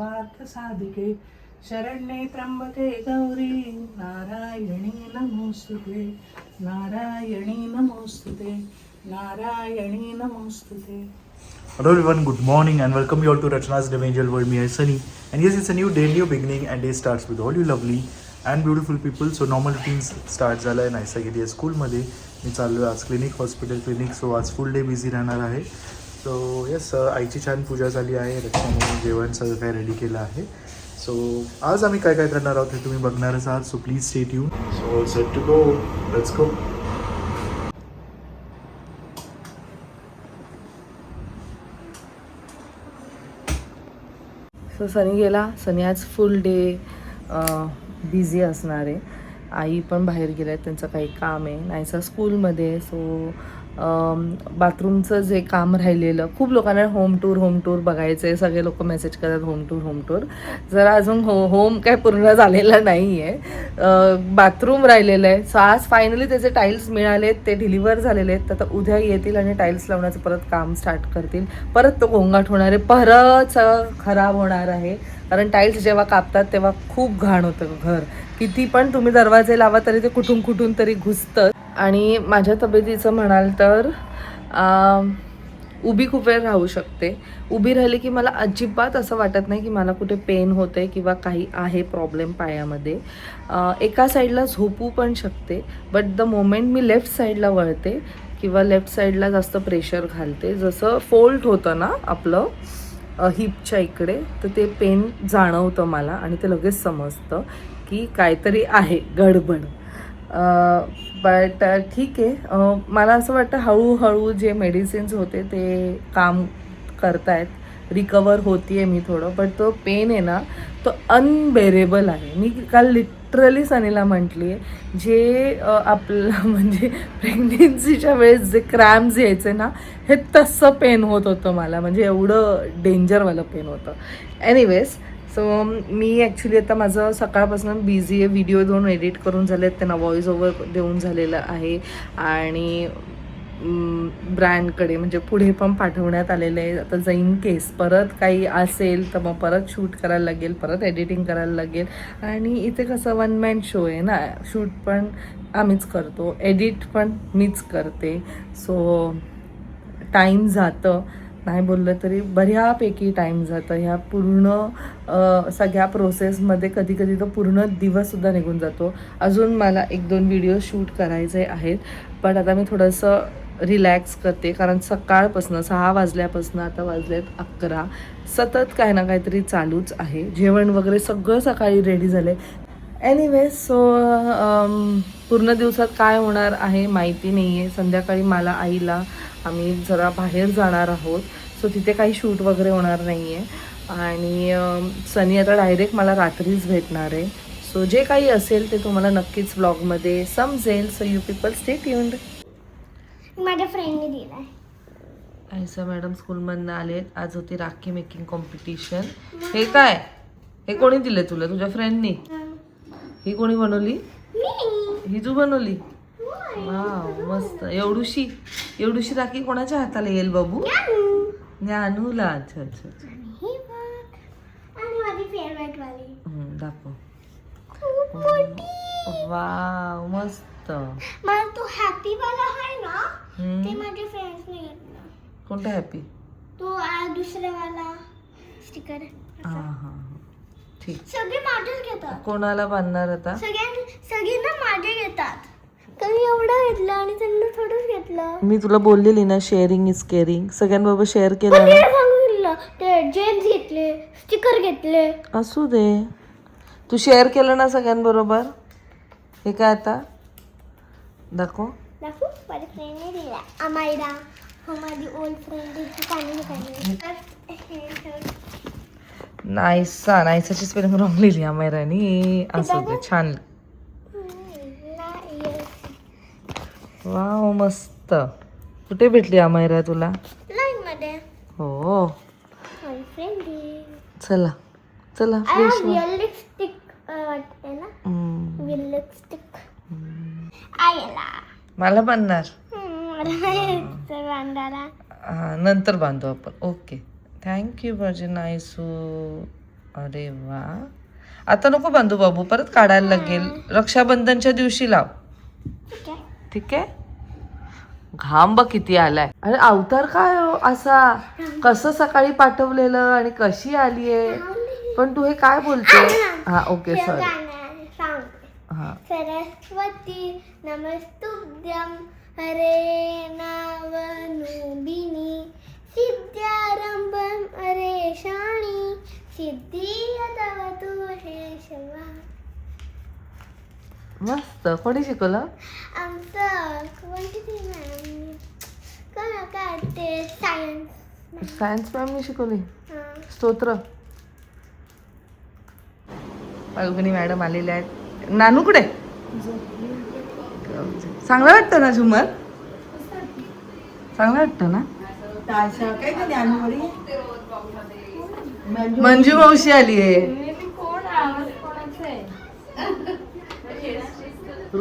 सर्वार्थ साधिके शरण्ये त्र्यंबके गौरी नारायणी नमोस्तुते नारायणी नमोस्तुते नारायणी नमोस्तुते. Hello everyone, good morning and welcome you all to Rachna's Devangel World. Me, I Sunny, and yes, it's a new day, new beginning, and day starts with all you lovely and beautiful people. So normal routine start झाला आहे. नाईसा गेली आहे स्कूलमध्ये. मी चाललो आहे आज clinic, hospital clinic. So आज फुल day busy राहणार आहे. सो येस, आईची छान पूजा झाली आहे. रचनाने जेवण सगळं काय रेडी केलं आहे. सो आज आम्ही काय काय करणार आहोत हे तुम्ही बघणारच आहात. So please stay tune. So set to go, let's go. So Sunny गेला. सनी आज फुल डे बिझी असणार आहे. आई पण बाहेर गेल्या आहेत, त्यांचं काही काम आहे नाहीसा स्कूलमध्ये. सो बाथरूमचं जे काम राहिलेलं, खूप लोकांना होम टूर बघायचं आहे. सगळे लोक मेसेज करतात होम टूर. जरा अजून होम काय पूर्ण झालेलं नाही आहे. बाथरूम राहिलेलं आहे. सो आज फायनली त्याचे टाईल्स मिळालेत, ते डिलिव्हर झालेले आहेत. तर उद्या येतील आणि टाईल्स लावण्याचं परत काम स्टार्ट करतील. परत तो गोंगाट होणार आहे, परत खराब होणार आहे. कारण टाईल्स जेव्हा कापतात तेव्हा खूप घाण होतं घर. किती पण तुम्ही दरवाजे लावा तरी ते कुठून तरी घुसतं. आणि माझ्या तब्येतीचं म्हणाल तर उभी खूप वेळ राहू शकते. उभी राहिली की मला अजिबात असं वाटत नाही की मला कुठे पेन होते किंवा काही आहे प्रॉब्लेम पायामध्ये. एका साईडला झोपू पण शकते, but the moment me left साईडला वळते किंवा लेफ्ट साईडला जास्त प्रेशर घालते, जसं फोल्ड होतं ना आपलं हिपच्या इकडे, तर ते पेन जाणवतं मला आणि ते लगेच समजतं की काहीतरी आहे गडबड. बट ठीक आहे. मला असं वाटतं हळूहळू जे मेडिसिन्स होते ते काम करतायत, रिकवर होती आहे मी थोडं. बट तो पेन आहे ना, तो अनबेरेबल आहे. मी काल लिटरली सनीला म्हटली आहे, जे आपलं म्हणजे प्रेग्नेन्सीच्या वेळेस जे क्रॅम्प्स यायचे ना, हे तसं पेन होत होतं मला. म्हणजे एवढं डेंजरवालं पेन होतं. एनिवेज, सो मी ॲक्च्युली आता माझं सकाळपासून बिझी आहे. व्हिडिओ 2 एडिट करून झाले आहेत, त्यांना व्हॉइस ओव्हर देऊन झालेलं आहे. आणि ब्रँडकडे म्हणजे पुढे पण पाठवण्यात आलेलं आहे. आता जाईन केस परत काही असेल तर मग परत शूट करायला लागेल, परत एडिटिंग करायला लागेल. आणि इथे कसं वन मॅन शो आहे ना, शूट पण आम्हीच करतो, एडिट पण मीच करते. सो टाईम जातं, नाही बोललं तरी बऱ्यापैकी टाईम जातं ह्या पूर्ण सगळ्या प्रोसेसमध्ये. कधी तो पूर्ण दिवससुद्धा निघून जातो. अजून मला 1-2 व्हिडिओ शूट करायचे आहेत, पण आता मी थोडंसं रिलॅक्स करते. कारण सकाळपासून 6 वाजल्यापासून आता वाजलेत 11, सतत काही ना काहीतरी चालूच आहे. जेवण वगैरे सगळं सकाळी रेडी झालं आहे. एनिवेज, सो पूर्ण दिवसात काय होणार आहे माहिती नाही आहे. संध्याकाळी मला आईला आम्ही जरा बाहेर जाणार आहोत, सो तिथे काही शूट वगैरे होणार नाही आहे. आणि सनी आता डायरेक्ट मला रात्रीच भेटणार आहे. सो जे काही असेल ते तुम्हाला नक्कीच व्लॉगमध्ये समजेल. So you people stay tuned. माझ्या फ्रेंडने दिलाय. आयसा मॅडम स्कूलमधनं आलेत. आज होती राखी मेकिंग कॉम्पिटिशन. हे काय, हे कोणी दिले तुला? तुझ्या फ्रेंडनी? ही कोणी बनवली? ही तू बनवली? वाव, मस्त. एवढूशी राखी कोणाच्या हाताला येईल बाबू? ज्ञानूला. अच्छा. ही बघ, आणि माझी फेवरेट वाली. दाखव. खूप मोठी. वाव, मस्त. मला तो हॅपी वाला आहे ना, ते माझ्या फ्रेंड्सने घेतला. कोणता हॅपी? तो दुसरा वाला स्टिकर. हा, ठीक. सगळे माझेच घेतात. कोणाला बांधणार आता? सगळ्यांना माझे घेतात. कधी एवढं घेतलं आणि त्यांना थोडंच घेतलं. मी तुला बोललेली ना, शेअरिंग इज केअरिंग. सगळ्यांबरोबर शेअर केलं ना. ते जेम्स घेतले, स्टिकर घेतले. असू दे, तू शेअर केलं ना सगळ्यांबरोबर. हे काय आता दाखव. माझ्या फ्रेंडने दिला. अमायरा, हो माझी ओल्ड फ्रेंड. नाईसाची स्पेलिंग रॉंग लिहिली अमेरानी. असू दे, छान. वाव, मस्त. कुठे भेटली अमायरा तुला? लाईन मध्ये. हो, माझी फ्रेंड. चला फ्रेश लिपस्टिक वाटते ना, लिपस्टिक. आयला मला बांधणार. बांधायला नंतर बांधू आपण. ओके, थँक्यू माझी नाईसू. अरे वा. आता नको बांधू बाबू, परत काढायला लागेल. रक्षाबंधनच्या दिवशी लाव. ठीक आहे. ठीक आहे. घाम बघ किती आलाय. अरे अवतार काय हो असा, कसं सकाळी पाठवलेलं आणि कशी आलीये. पण तू हे काय बोलते. हा ओके हे सॉरी. गाणं सांगते. हा सरस्वती नमस्तुभ्यं हरे नावनुबिनी सिद्ध्यारंभं हरे शाणी सिद्धियतवतु हे शवा. मस्त. कोणी शिकवलं. आमचं कोणती ती मॅम काय ते सायन्स. सायन्स मॅमनी शिकवली. स्तोत्र. फाल्गुनी मॅडम आलेल्या आहेत. नानू कुठे. चांगलं वाटतं ना झुमर. चांगलं वाटतं ना. मंजू मावशी आली आहे.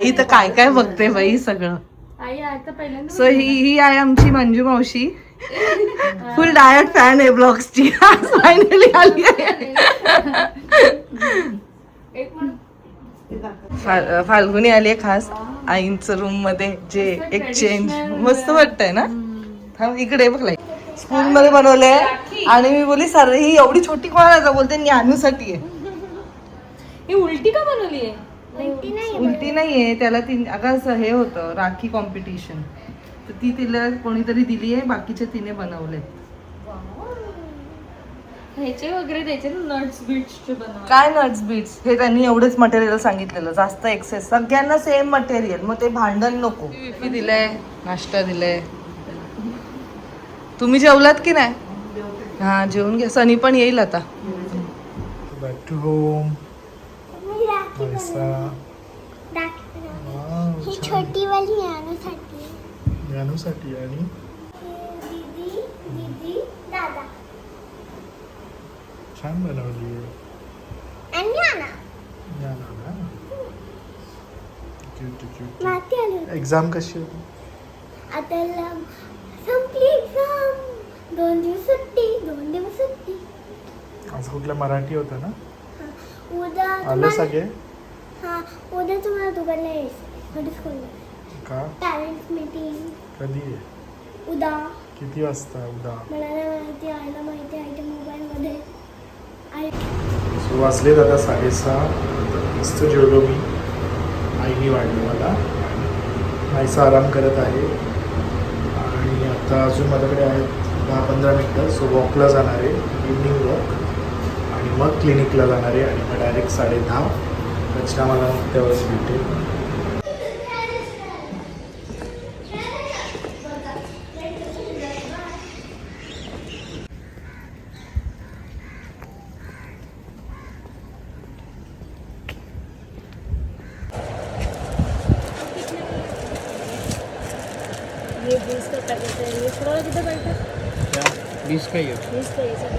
इथं काय काय बघते बाई सगळं. सो ही आहे आमची मंजू मावशी. फुल डायट फॅन आहे ब्लॉग्सची. फायनली आली आहे. फाल्गुनी आली आहे खास आईंचं रूम मध्ये. जे एक्सचेंज मस्त वाटतंय ना. हा इकडे बघ. स्कूल मध्ये बनवलंय आणि मी बोलली सर ही एवढी छोटी कोणाला. बोलते ज्ञानूसाठी आहे. ही उलटी का बनवली आहे. उलटी नाहीये. त्याला ती अगं हे होतं राखी कॉम्पिटिशन, तर ती तिला कोणीतरी दिली आहे. बाकीचे तिने बनवले. ह्याचे वगैरे द्यायचे ना नट्स बीट्सचे बनवा. काय नट्स बीट्स. हे त्यांनी एवढेच मटेरियल सांगितलेलं, जास्त एक्सेस. सगळ्यांना सेम मटेरियल, मग ते भांडण नको. विफी दिलंय, नाश्ता दिलंय. तुम्ही जेवलात की नाही. हा जेवून घ्या. सनी पण येईल आता. Back to home. ही छोटी वाली ज्ञानूसाठी. ज्ञानूसाठी आणि दीदी दीदी दादा छान बनवली आणि ज्ञाना. माती आली होती. एक्झाम कशी होती. आता संपली एक्झाम. 2 दिवस सुट्टी. आज कुठला मराठी होता ना. उद्या आलं सगळे. हा उद्या तुम्हाला दुकानला यायचं स्कूलला. का पॅरेंट्स मीटिंग कधी आहे. उद्या किती वाजता उद्या. मला नाही माहिती. आईला माहिती आहे. ते मोबाईलमध्ये सो वाजलेत आता 6:30. मस्त जेवलो मी. आईने वाढलं मला. नाहीसा आराम करत आहे. आणि आता अजून माझ्याकडे आहेत 10-15 मिनटं. सो वॉकला जाणार आहे, इव्हनिंग वॉक. आणि मग क्लिनिकला जाणार आहे. आणि मग डायरेक्ट 10:30 रचना मला मग त्यावेळेस भेटेल. ये 20 का पैकेट है. ये थोड़ा कितना पैकेट है. 20 का ही है. 20 का ये सब.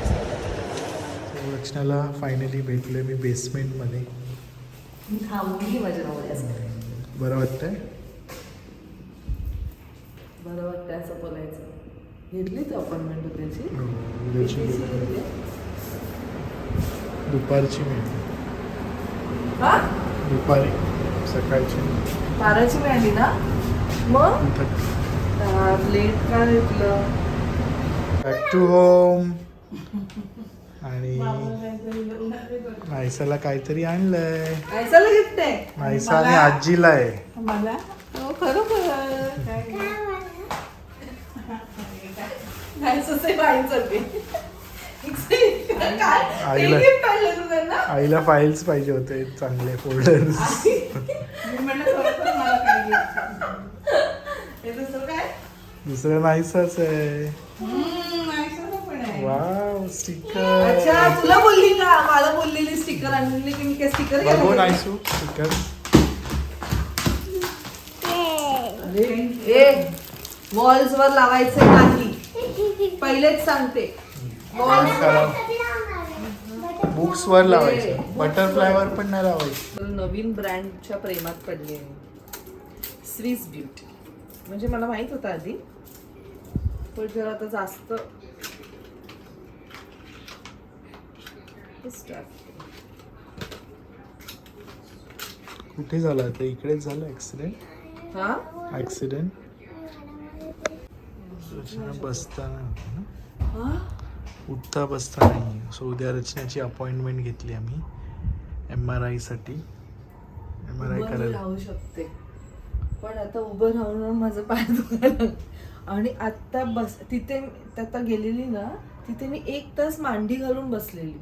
रचनाला फायनली भेटले मी बेसमेंटमध्ये. बरं वाटतंय. बरं वाटतं असं बोलायचं. घेतलीच अपॉइंटमेंट त्याची. उद्याची दुपारची मिळते. दुपारी सकाळची 12ची मिळाली ना. मग लेट का घेतलं. Back to home. आणि नायसाला काहीतरी आणलंय. नायसाला गिफ्ट आहे. नायसा आणि आजीला आहे. मला हो खरोखर. आईला फाईल्स पाहिजे होते चांगले फोल्डर्स. दुसरं नाहीसच आहे. Wow sticker. अच्छा तुला बोलली का. मला बोललेली स्टिकर आणली की मी काय स्टिकर बघू नाहीसू स्टिकर. वॉल्स वर लावायचे नाही. पहिलेच सांगते. बुक्स वर लावायचं. बटरफ्लाय वर पण नाही लावायचं. नवीन ब्रँडच्या प्रेमात पडली आहे. Swiss beauty. म्हणजे मला माहित होतं आधी, पण जर आता जास्त कुठे झाला आता? इकडेच झालं ऍक्सिडेंट? हा ऍक्सिडेंट बसताना होतं ना? हा उठता बसता नाही. सो उद्या रचनाची अपॉइंटमेंट घेतली आम्ही MRI साठी. MRI उभं मी करायला. राहू शकते पण आता उभं राहून माझं पाय दुखायला आणि आता तिथे आता गेलेली ना तिथे मी 1 तास मांडी घालून बसलेली.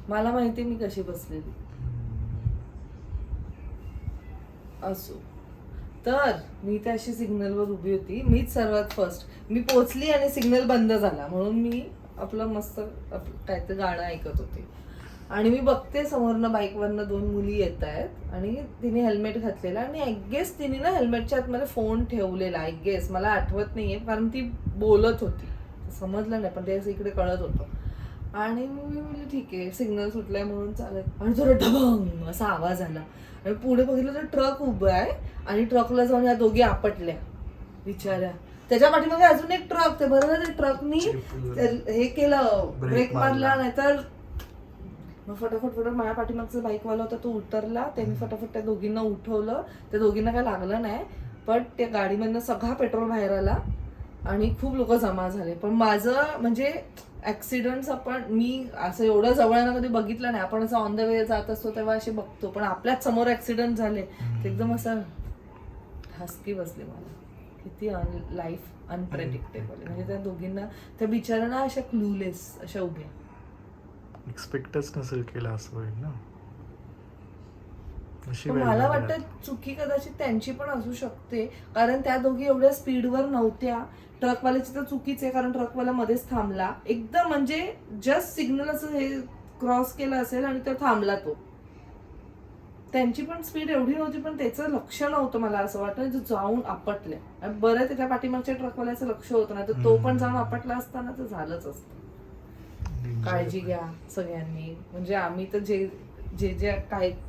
मला माहिती मी कशी बसलेली. असो तर मी त्या अशी सिग्नलवर उभी होती. मीच सर्वात फर्स्ट मी पोचली आणि सिग्नल बंद झाला म्हणून मी आपलं मस्त काहीतरी गाणं ऐकत होते आणि मी बघते समोरनं बाईकवरनं 2 मुली येत आहेत आणि तिने हेल्मेट घातलेला आणि आय गेस तिने ना हेल्मेटच्या आतमध्ये फोन ठेवलेला. आय गेस मला आठवत नाहीये कारण ती बोलत होती. समजलं नाही पण ते असं इकडे कळत होतं आणि मी म्हणजे ठीक आहे सिग्नल सुटलाय म्हणून चालत आणि थोडं ढबंग असा आवाज आला आणि पुढे बघितलं तर ट्रक उभं आहे आणि ट्रकला जाऊन या दोघी आपटल्या बिचाऱ्या. त्याच्या पाठीमागे अजून एक ट्रक. ते बरोबर ते ट्रकनी हे केलं ब्रेक मारला नाहीतर मग फटाफट माझ्या पाठीमागचा बाईकवाला होता तो उतरला. त्यांनी फटाफट त्या दोघींना उठवलं. त्या दोघींना काय लागलं नाही पण त्या गाडीमधनं सगळा पेट्रोल बाहेर आला आणि खूप लोक जमा झाले. पण माझं म्हणजे ऍक्सिडेंट्स आपण मी असं एवढं जवळनं कधी बघितलं नाही. आपण असं ऑन द वे जात असतो तेव्हा असे बघतो पण आपल्याच समोर ऍक्सिडेंट झाले ते एकदम असं हसकी बसली मला. किती लाईफ अनप्रेडिक्टेबल आहे. म्हणजे त्या दोघींना त्या बिचाऱ्यांना अशा क्लूलेस अशा उभ्या. एक्सपेक्टच नसेल केला असं होईल ना. पण मला वाटतं चुकी कदाचित त्यांची पण असू शकते कारण त्या दोघी एवढ्या स्पीडवर नव्हत्या. ट्रकवाल्याची तर चुकीच आहे कारण ट्रकवाला मध्येच थांबला एकदम म्हणजे जस्ट सिग्नल असं हे क्रॉस केलं असेल आणि तो थांबला. तो त्यांची पण स्पीड एवढी नव्हती पण त्याचं लक्ष नव्हतं. मला असं वाटतं जो जाऊन आपटल्या. बरं त्याच्या पाठीमागच्या ट्रकवाल्याचं लक्ष होतं ना तर तो पण जाऊन आपटला असताना तर झालंच असतं. काळजी घ्या सगळ्यांनी. म्हणजे आम्ही तर जे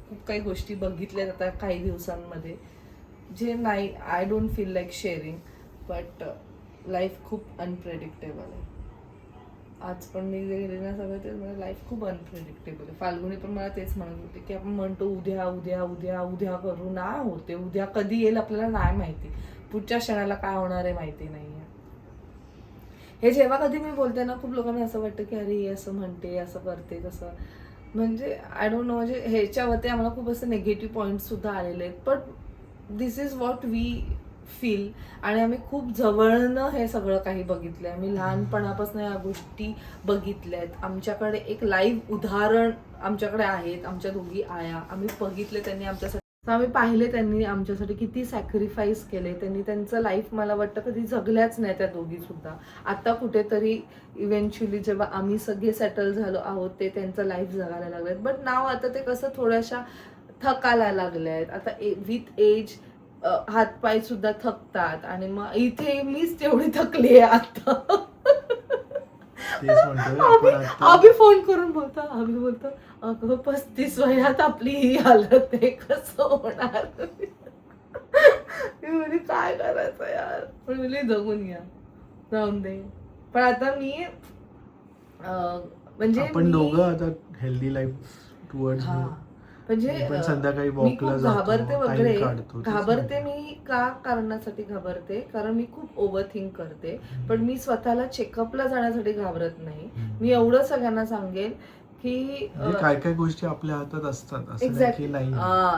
खूप काही गोष्टी बघितल्या आता काही दिवसांमध्ये जे नाही I don't feel like sharing but life खूप अनप्रेडिक्टेबल आहे. आज पण मी जे गेले ना सगळं ते मला लाईफ खूप अनप्रेडिक्टेबल आहे. फाल्गुनी पण मला तेच म्हणत होते की आपण म्हणतो उद्या उद्या उद्या उद्या करू. नाही होते. उद्या कधी येईल आपल्याला नाही माहिती. पुढच्या क्षणाला काय होणार आहे माहिती नाही आहे. हे जेव्हा कधी मी बोलते ना खूप लोकांना असं वाटतं की अरे असं म्हणते असं करते तसं म्हणजे आय डोंट नो. म्हणजे ह्याच्यावरती आम्हाला खूप असं निगेटिव्ह पॉईंट्स सुद्धा आलेले आहेत but this is what we feel. आणि आम्ही खूप जवळनं हे सगळं काही बघितलंय. आम्ही लहानपणापासून या गोष्टी बघितल्यात. आमच्याकडे एक लाईव्ह उदाहरण आमच्याकडे आहेत. आमच्या दोघी आया आम्ही बघितले. त्यांनी आमच्यासाठी आम्ही पाहिले त्यांनी आमच्यासाठी किती सॅक्रिफाईस केले. त्यांनी त्यांचं लाईफ मला वाटतं कधी जगल्याच नाही त्या दोघी सुद्धा. आता कुठेतरी इव्हेंच्युअली जेव्हा आम्ही सगळे सेटल झालो आहोत ते त्यांचं लाईफ जगायला लागलेत. बट नाव आता ते कसं थोड्याशा थकायला लागल्या आहेत. आता विथ एज हातपाय सुद्धा थकतात आणि मग इथे मीच तेवढी थकली आहे आता. आम्ही फोन करून बोलतो. आम्ही बोलतो अगं 35 वयात आपली ही हालत आहे कसं होणार. मी म्हणजे काय करायचं यार. पण मुली जगून घ्या जाऊन दे. पण आता मी म्हणजे आपण दोघं आता हेल्दी लाईफ टुवर्ड्स म्हणजे संध्याकाळी मी खूप घाबरते वगैरे. घाबरते मी मी का कारणासाठी घाबरते कारण मी खूप ओव्हर थिंक करते. पण मी स्वतःला चेकअपला जाण्यासाठी घाबरत नाही. मी एवढं सगळ्यांना सांगेल की काय काय गोष्टी आपल्या हातात असतात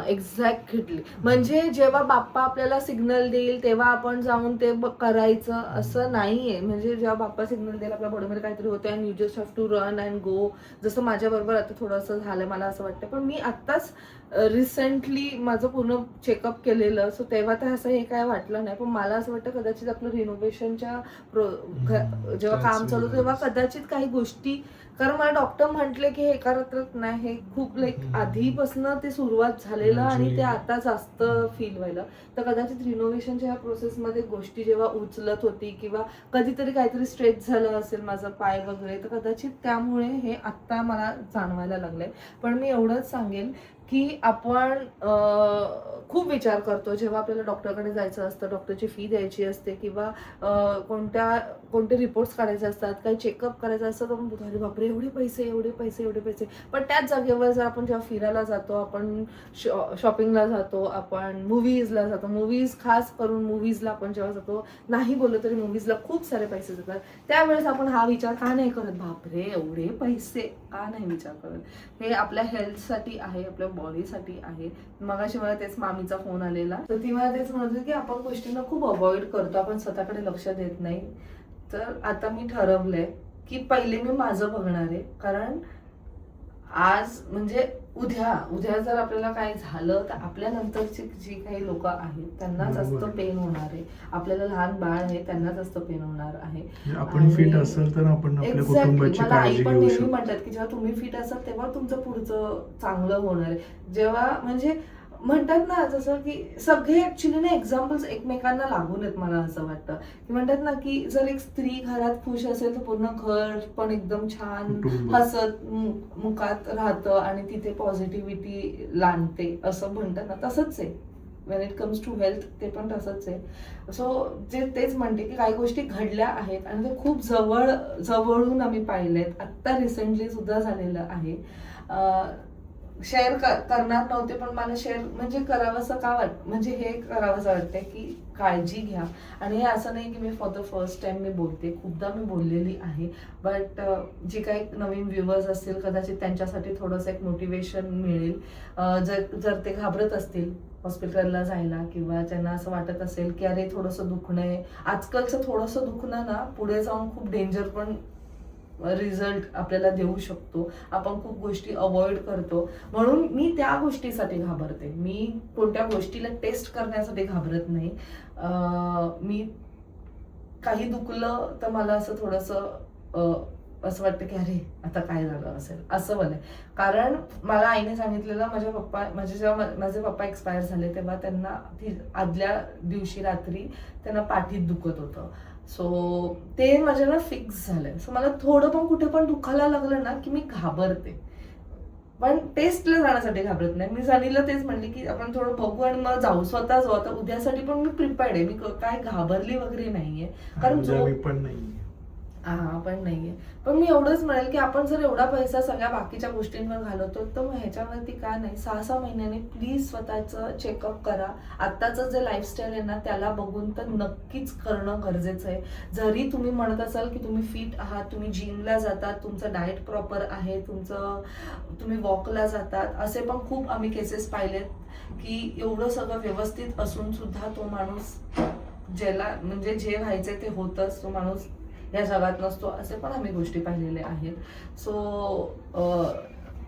एक्झॅक्टली. म्हणजे जेव्हा बाप्पा आपल्याला सिग्नल देईल तेव्हा आपण जाऊन ते करायचं असं नाहीये. म्हणजे जेव्हा बाप्पा सिग्नल देईल आपल्या बॉडीमध्ये काहीतरी होतं and you just have to run and go. जसं माझ्या बरोबर आता थोडंसं झालं मला असं वाटतं. पण मी आत्ताच रिसेंटली माझं पूर्ण चेकअप केलेलं सो तेव्हा तर असं हे काय वाटलं नाही. पण मला असं वाटतं कदाचित आपलं रिनोव्हेशनच्या जेव्हा काम चालू तेव्हा कदाचित काही गोष्टी कारण मला डॉक्टर म्हटले की हे एका रात्रात नाही हे खूप आधीपासून ते सुरुवात झालेलं आणि ते आता जास्त फील व्हायला. तर कदाचित रिनोव्हेशनच्या ह्या प्रोसेसमध्ये गोष्टी जेव्हा उचलत होती किंवा कधीतरी काहीतरी स्ट्रेच झालं असेल माझं पाय वगैरे तर कदाचित त्यामुळे हे आत्ता मला जाणवायला लागलंय. पण मी एवढंच सांगेन की आपण खूप विचार करतो जेव्हा आपल्याला डॉक्टरकडे जायचं असतं, डॉक्टरची फी द्यायची असते किंवा कोणते रिपोर्ट्स काढायचे असतात, काही चेकअप करायचं असतं, तर आपण बोलतो अरे बापरे एवढे पैसे. पण त्याच जागेवर जर आपण जेव्हा फिरायला जातो, आपण शॉपिंगला जातो, आपण मूव्हीजला जातो, मूव्हीज खास करून मूव्हीजला आपण जेव्हा जातो, नाही बोललो तरी मूव्हीजला खूप सारे पैसे जातात, त्यावेळेस आपण हा विचार का नाही करत, बापरे एवढे पैसे का नाही विचार करत. हे आपल्या हेल्थसाठी आहे, आपल्या बॉडीसाठी आहे. मगाशी मला तेच मामीचा फोन आलेला, तर ती मला तेच म्हणत होती की आपण गोष्टींना खूप अवॉइड करतो, आपण स्वतःकडे लक्ष देत नाही. तर आता मी ठरवलंय की पहिले मी माझं बघणार आहे, कारण आज म्हणजे उद्या जर आपल्याला काय झालं तर आपल्या नंतरची जी काही लोक आहेत त्यांना जास्त पेन होणार आहे. आपल्याला लहान बाळ आहे त्यांना जास्त पेन होणार आहे. आपण फिट असेल तर आपण आपल्या कुटुंबाची मला आई काळजी पण घेऊ नेहमी शकतो. म्हणतात की जेव्हा तुम्ही फिट असाल तेव्हा तुमचं पुढचं चांगलं होणार आहे. जेव्हा म्हणजे म्हणतात ना, जसं की सगळे ऍक्च्युली ना एक्झाम्पल्स एकमेकांना लागून आहेत. मला असं वाटतं की म्हणतात ना की जर एक स्त्री घरात खुश असेल तर पूर्ण घर पण एकदम छान कुटुंब. हसत मुखात राहतं आणि तिथे पॉझिटिव्हिटी लांडते असं म्हणतात ना, तसंच आहे. When it comes to health ते पण तसंच आहे. सो तेच म्हणते की काही गोष्टी घडल्या आहेत आणि ते खूप जवळून आम्ही पाहिलेत. आत्ता रिसेंटली सुद्धा झालेलं आहे. शेअर करणार नव्हते पण मला शेअर म्हणजे करावंसं का म्हणजे हे करावंसं वाटतंय की काळजी घ्या. आणि हे असं नाही की मी फॉर द फर्स्ट टाइम मी बोलते, खूपदा मी बोललेली आहे. बट जे काही नवीन व्ह्युअर्स असतील कदाचित त्यांच्यासाठी थोडंसं एक मोटिवेशन मिळेल. जर ते घाबरत असतील हॉस्पिटलला जायला किंवा त्यांना असं वाटत असेल की अरे थोडंसं दुखणं आहे, आजकालचं थोडंसं दुखणं ना पुढे जाऊन खूप डेंजर पण रिझल्ट आपल्याला देऊ शकतो. आपण खूप गोष्टी अवॉइड करतो, म्हणून मी त्या गोष्टीसाठी घाबरते. मी कोणत्या गोष्टीला टेस्ट करण्यासाठी घाबरत नाही. मी काही दुखलं तर मला असं थोडंसं असं वाटतं की अरे आता काय झालं असेल असं मला. कारण मला आईने सांगितलेलं, जेव्हा माझे पप्पा एक्सपायर झाले तेव्हा त्यांना आदल्या दिवशी रात्री त्यांना पाठीत दुखत होतं. सो ते माझ्याला फिक्स झालंय. सो मला थोडं पण कुठे पण दुखायला लागलं ना की मी घाबरते, पण टेस्टला जाण्यासाठी घाबरत नाही. मी सनीला तेच म्हणले की आपण थोडं बघू आणि मग जाऊ, स्वतः जाऊ. आता उद्यासाठी पण मी प्रिपेअर्ड आहे, मी काय घाबरली वगैरे नाहीये. कारण मी पण नाही. पण नाहीये. पण मी एवढंच म्हणेल की आपण जर एवढा पैसा सगळ्या बाकीच्या गोष्टींवर घालवतो तर मग ह्याच्यावरती काय नाही, 6-6 महिन्याने प्लीज स्वतःचं चेकअप करा. आत्ताचं जे लाईफस्टाईल आहे ना त्याला बघून तर नक्कीच करणं गरजेचं आहे. जरी तुम्ही म्हणत असाल की तुम्ही फिट आहात, तुम्ही जिमला जातात, तुमचं डाएट प्रॉपर आहे, तुम्ही वॉकला जातात, असे पण खूप आम्ही केसेस पाहिलेत की एवढं सगळं व्यवस्थित असून सुद्धा तो माणूस ज्याला म्हणजे जे व्हायचंय ते होतच, तो माणूस या जगात नसतो, असे पण आम्ही गोष्टी पाहिलेल्या आहेत. सो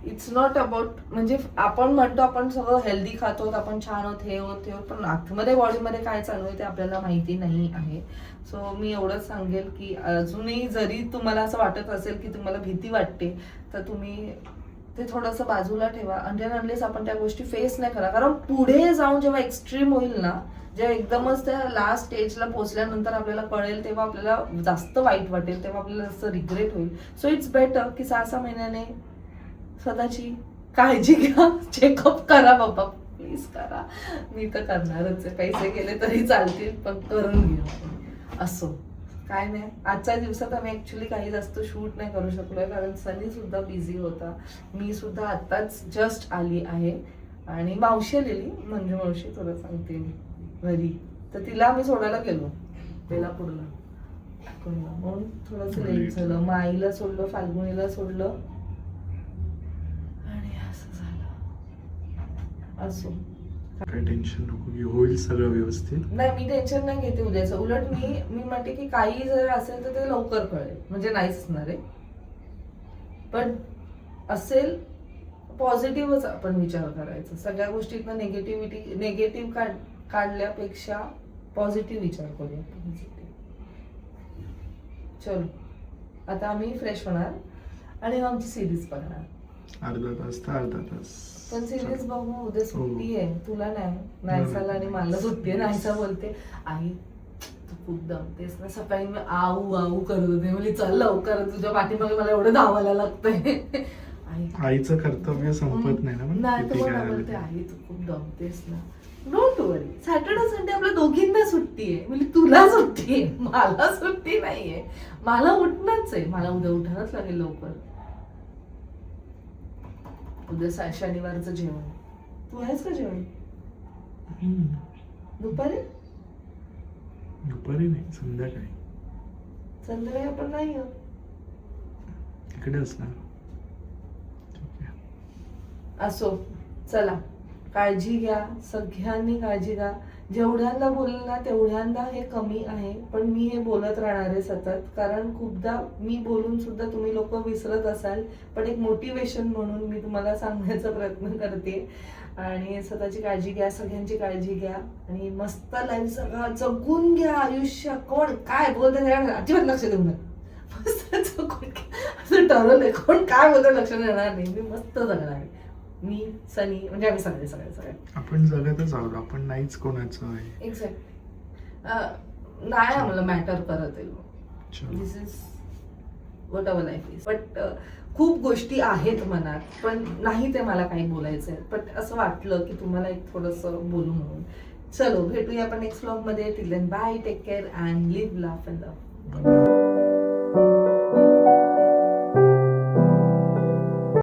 इट्स नॉट अबाउट म्हणजे आपण म्हणतो आपण सगळं हेल्दी खातो, आपण छान होत, हे होत, पण आतमध्ये बॉडीमध्ये काय चालू आहे ते आपल्याला माहिती नाही आहे. सो मी एवढंच सांगेल की अजूनही जरी तुम्हाला असं वाटत असेल की तुम्हाला भीती वाटते तर तुम्ही ते थोडंसं बाजूला ठेवा. अनलेस आपण त्या गोष्टी फेस नाही करा. कारण पुढे जाऊन जेव्हा एक्स्ट्रीम होईल ना, जेव्हा एकदमच त्या लास्ट स्टेजला पोहोचल्यानंतर आपल्याला कळेल तेव्हा आपल्याला जास्त वाईट वाटेल, तेव्हा आपल्याला जास्त रिग्रेट होईल. सो इट्स बेटर की 6-6 महिन्याने स्वतःची काळजी घ्या, चेकअप करा बाबा, प्लीज करा. मी तर करणारच आहे, पैसे गेले तरी चालतील पण करून घ्या. असो काय नाही. आजच्या दिवसात आम्ही ऍक्च्युली काही जास्त शूट नाही करू शकलोय कारण सनी सुद्धा बिझी होता. मी सुद्धा आत्ताच जस्ट आली आहे आणि मावशी आलेली, म्हणजे मावशी तुला सांगते घरी, तर तिला आम्ही सोडायला गेलो बेलापूरला, म्हणून थोडंसं लेट झालं. मग आईला सोडलं, फाल्गुनीला सोडलं आणि असं झालं. असो काही टेन्शन नको घेऊ, होईल सगळं व्यवस्थित. नाही, मी टेन्शन नाही घेते उद्याचं. उलट मी म्हणते की काही जर असेल तर ते लवकर कळेल, म्हणजे नाहीच असणार आहे. पण असेल पॉझिटिव्हच आपण विचार करायचा. सगळ्या गोष्टीतनं निगेटिव्ह काढल्यापेक्षा पॉझिटिव्ह विचार करूया. चलो आता आम्ही फ्रेश होणार आणि आमची सिरीज बघणार. अर्धा तास पण सिरीज बघू, उद्या सुट्टी आहे. तुला नाही, नायसाला आणि मला सुट्टी आहे. नायसा बोलते आई तू खूप दमतेस ना, सकाळी मी आऊ करत होते, म्हणजे चल लवकर, तुझ्या पाठीमागे मला एवढं धावायला लागतंय. आई आईचं कर्तव्य संपत नाही ना, पण नाही किती तर काय मला आलं बोलते तरी. आई तू खूप दमतेस ना. डोंट वरी, सॅटर्डे संडे आपल्या दोघींना सुट्टी आहे. म्हणजे तुला सुट्टी आहे, मला सुट्टी नाहीये. मला उठणंच आहे, मला उद्या उठायलाच लागेल लवकर. उद्या शनिवारचं जेवण. तू आहेस का जेवण दुपारी? दुपारी नाही, संध्याकाळी संध्याकाळी आपण नाही आहोत. इकडे असणार. ठीक आहे. असो, चला काळजी घ्या, सगळ्यांनी काळजी घ्या. जेवढ्यांदा बोललं ना तेवढ्यांदा हे कमी आहे, पण मी हे बोलत राहणार आहे सतत. कारण खूपदा मी बोलून सुद्धा तुम्ही लोक विसरत असाल, पण एक मोटिवेशन म्हणून मी तुम्हाला सांगण्याचा प्रयत्न करते. आणि स्वतःची काळजी घ्या, सगळ्यांची काळजी घ्या आणि मस्त लाईफ सगळं जगून घ्या. आयुष्य कोण काय बोलते त्याच्याकडे अजिबात लक्ष देऊ नका. मस्त जगून घ्या असं ठरवलंय. कोण काय बोलते लक्ष देणार नाही. मी मस्त जगणार आहे. मी, सनी, म्हणजे आम्ही सगळे सगळे सगळे आपण जगतच आहोत, आपण नाहीच कोणाचं आहे. एक्झॅक्ट. नाही आम्हाला मॅटर करत आहे. चलो. This is what our life is. But खूप गोष्टी आहेत मनात, पण नाही ते मला काही बोलायचं आहे. बट असं वाटलं की तुम्हाला एक थोडंसं बोलू म्हणून. चलो भेटूया आपण नेक्स्ट व्लॉग मध्ये. Till then bye, take care and live, laugh and love.